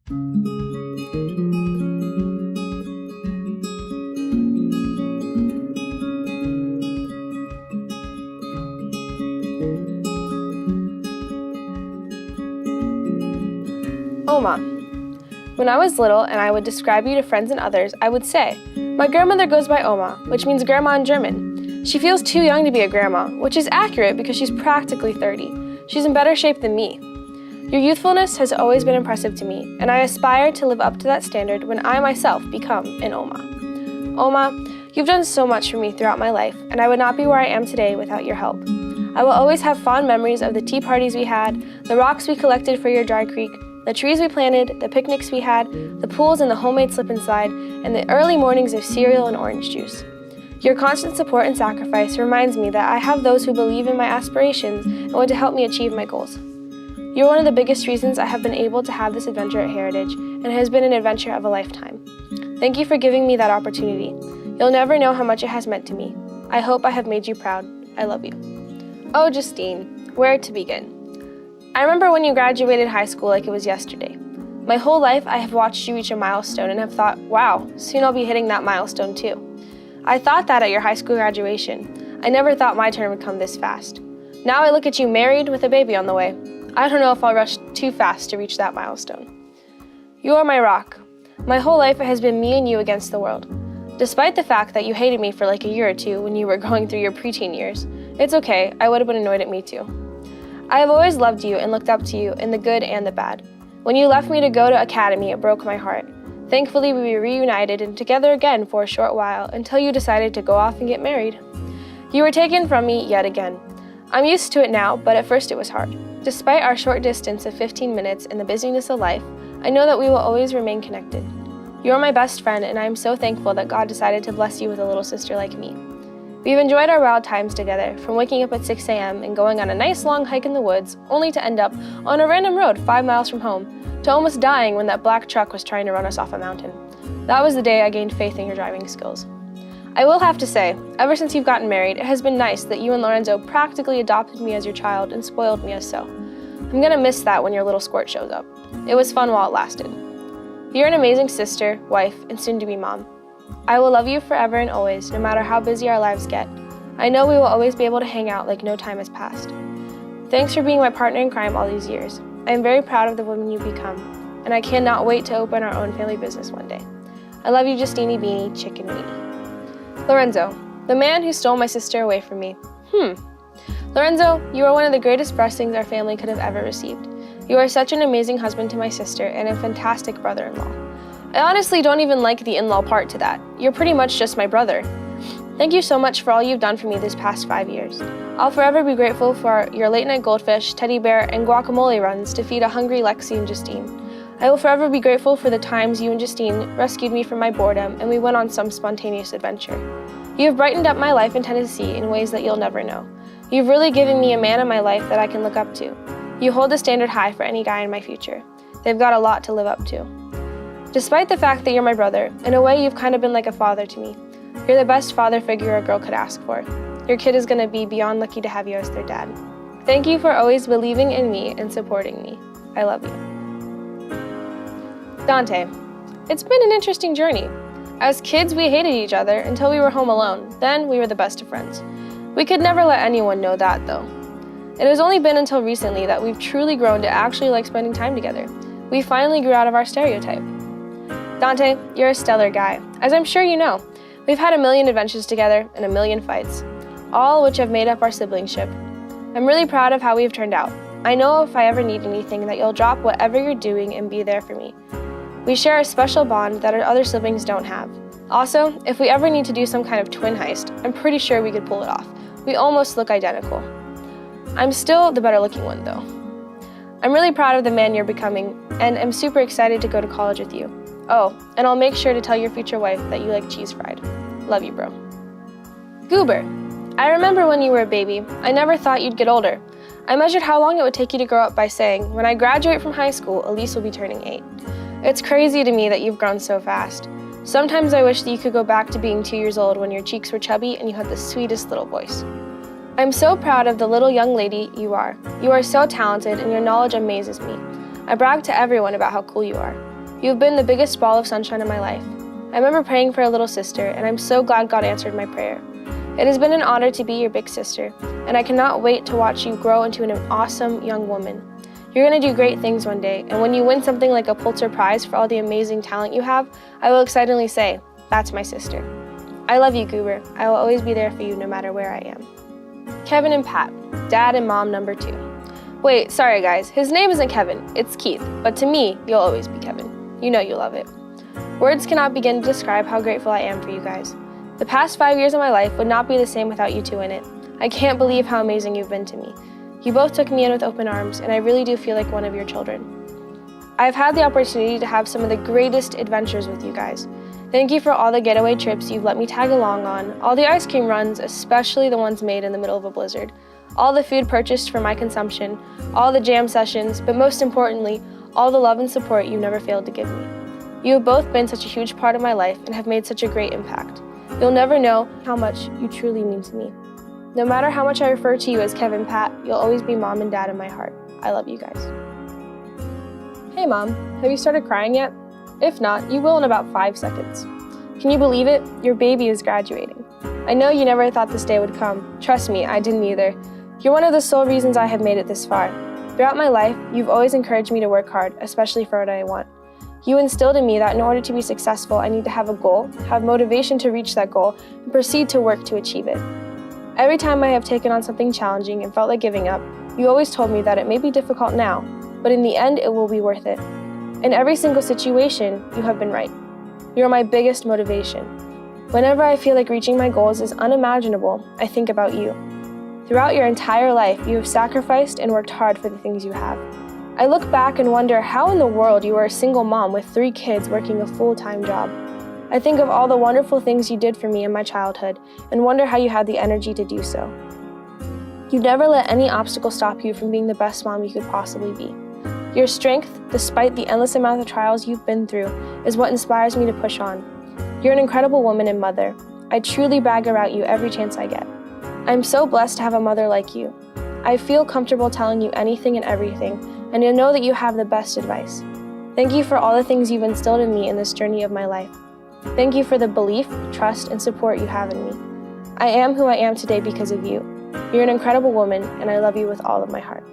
Oma. When I was little and I would describe you to friends and others, I would say, "My grandmother goes by Oma," which means grandma in German. She feels too young to be a grandma, which is accurate because she's practically 30. She's in better shape than me. Your youthfulness has always been impressive to me, and I aspire to live up to that standard when I myself become an Oma. Oma, you've done so much for me throughout my life, and I would not be where I am today without your help. I will always have fond memories of the tea parties we had, the rocks we collected for your dry creek, the trees we planted, the picnics we had, the pools and the homemade slip and slide, and the early mornings of cereal and orange juice. Your constant support and sacrifice reminds me that I have those who believe in my aspirations and want to help me achieve my goals. You're one of the biggest reasons I have been able to have this adventure at Heritage, and it has been an adventure of a lifetime. Thank you for giving me that opportunity. You'll never know how much it has meant to me. I hope I have made you proud. I love you. Oh, Justine, where to begin? I remember when you graduated high school like it was yesterday. My whole life I have watched you reach a milestone and have thought, wow, soon I'll be hitting that milestone too. I thought that at your high school graduation. I never thought my turn would come this fast. Now I look at you married with a baby on the way. I don't know if I'll rush too fast to reach that milestone. You are my rock. My whole life it has been me and you against the world. Despite the fact that you hated me for like a year or two when you were going through your preteen years, it's okay, I would have been annoyed at me too. I have always loved you and looked up to you in the good and the bad. When you left me to go to academy, it broke my heart. Thankfully, we were reunited and together again for a short while until you decided to go off and get married. You were taken from me yet again. I'm used to it now, but at first it was hard. Despite our short distance of 15 minutes and the busyness of life, I know that we will always remain connected. You are my best friend, and I am so thankful that God decided to bless you with a little sister like me. We've enjoyed our wild times together, from waking up at 6 a.m. and going on a nice long hike in the woods, only to end up on a random road 5 miles from home, to almost dying when that black truck was trying to run us off a mountain. That was the day I gained faith in your driving skills. I will have to say, ever since you've gotten married, it has been nice that you and Lorenzo practically adopted me as your child and spoiled me as so. I'm gonna miss that when your little squirt shows up. It was fun while it lasted. You're an amazing sister, wife, and soon-to-be mom. I will love you forever and always, no matter how busy our lives get. I know we will always be able to hang out like no time has passed. Thanks for being my partner in crime all these years. I am very proud of the woman you've become, and I cannot wait to open our own family business one day. I love you, Justine Beanie, Chicken Weenie. Lorenzo, the man who stole my sister away from me. Lorenzo, you are one of the greatest blessings our family could have ever received. You are such an amazing husband to my sister and a fantastic brother-in-law. I honestly don't even like the in-law part to that. You're pretty much just my brother. Thank you so much for all you've done for me these past 5 years. I'll forever be grateful for your late-night goldfish, teddy bear, and guacamole runs to feed a hungry Lexie and Justine. I will forever be grateful for the times you and Justine rescued me from my boredom and we went on some spontaneous adventure. You have brightened up my life in Tennessee in ways that you'll never know. You've really given me a man in my life that I can look up to. You hold the standard high for any guy in my future. They've got a lot to live up to. Despite the fact that you're my brother, in a way you've kind of been like a father to me. You're the best father figure a girl could ask for. Your kid is going to be beyond lucky to have you as their dad. Thank you for always believing in me and supporting me. I love you. Dante, it's been an interesting journey. As kids, we hated each other until we were home alone. Then we were the best of friends. We could never let anyone know that, though. It has only been until recently that we've truly grown to actually like spending time together. We finally grew out of our stereotype. Dante, you're a stellar guy. As I'm sure you know, we've had a million adventures together and a million fights, all which have made up our siblingship. I'm really proud of how we've turned out. I know if I ever need anything that you'll drop whatever you're doing and be there for me. We share a special bond that our other siblings don't have. Also, if we ever need to do some kind of twin heist, I'm pretty sure we could pull it off. We almost look identical. I'm still the better looking one, though. I'm really proud of the man you're becoming, and am super excited to go to college with you. Oh, and I'll make sure to tell your future wife that you like cheese fried. Love you, bro. Goober, I remember when you were a baby, I never thought you'd get older. I measured how long it would take you to grow up by saying, when I graduate from high school, Elise will be turning 8. It's crazy to me that you've grown so fast. Sometimes I wish that you could go back to being 2 years old when your cheeks were chubby and you had the sweetest little voice. I'm so proud of the little young lady you are. You are so talented and your knowledge amazes me. I brag to everyone about how cool you are. You have been the biggest ball of sunshine in my life. I remember praying for a little sister, and I'm so glad God answered my prayer. It has been an honor to be your big sister, and I cannot wait to watch you grow into an awesome young woman. You're going to do great things one day, and when you win something like a Pulitzer Prize for all the amazing talent you have, I will excitedly say, "That's my sister." I love you, Goober. I will always be there for you no matter where I am. Kevin and Pat, Dad and Mom number 2. Wait, sorry guys, his name isn't Kevin, it's Keith, but to me, you'll always be Kevin. You know you love it. Words cannot begin to describe how grateful I am for you guys. The past 5 years of my life would not be the same without you two in it. I can't believe how amazing you've been to me. You both took me in with open arms, and I really do feel like one of your children. I've had the opportunity to have some of the greatest adventures with you guys. Thank you for all the getaway trips you've let me tag along on, all the ice cream runs, especially the ones made in the middle of a blizzard, all the food purchased for my consumption, all the jam sessions, but most importantly, all the love and support you never failed to give me. You have both been such a huge part of my life and have made such a great impact. You'll never know how much you truly mean to me. No matter how much I refer to you as Kevin Pat, you'll always be Mom and Dad in my heart. I love you guys. Hey Mom, have you started crying yet? If not, you will in about 5 seconds. Can you believe it? Your baby is graduating. I know you never thought this day would come. Trust me, I didn't either. You're one of the sole reasons I have made it this far. Throughout my life, you've always encouraged me to work hard, especially for what I want. You instilled in me that in order to be successful, I need to have a goal, have motivation to reach that goal, and proceed to work to achieve it. Every time I have taken on something challenging and felt like giving up, you always told me that it may be difficult now, but in the end, it will be worth it. In every single situation, you have been right. You are my biggest motivation. Whenever I feel like reaching my goals is unimaginable, I think about you. Throughout your entire life, you have sacrificed and worked hard for the things you have. I look back and wonder how in the world you were a single mom with 3 kids working a full-time job. I think of all the wonderful things you did for me in my childhood and wonder how you had the energy to do so. You never let any obstacle stop you from being the best mom you could possibly be. Your strength, despite the endless amount of trials you've been through, is what inspires me to push on. You're an incredible woman and mother. I truly brag about you every chance I get. I'm so blessed to have a mother like you. I feel comfortable telling you anything and everything, and I know that you have the best advice. Thank you for all the things you've instilled in me in this journey of my life. Thank you for the belief, trust, and support you have in me. I am who I am today because of you. You're an incredible woman, and I love you with all of my heart.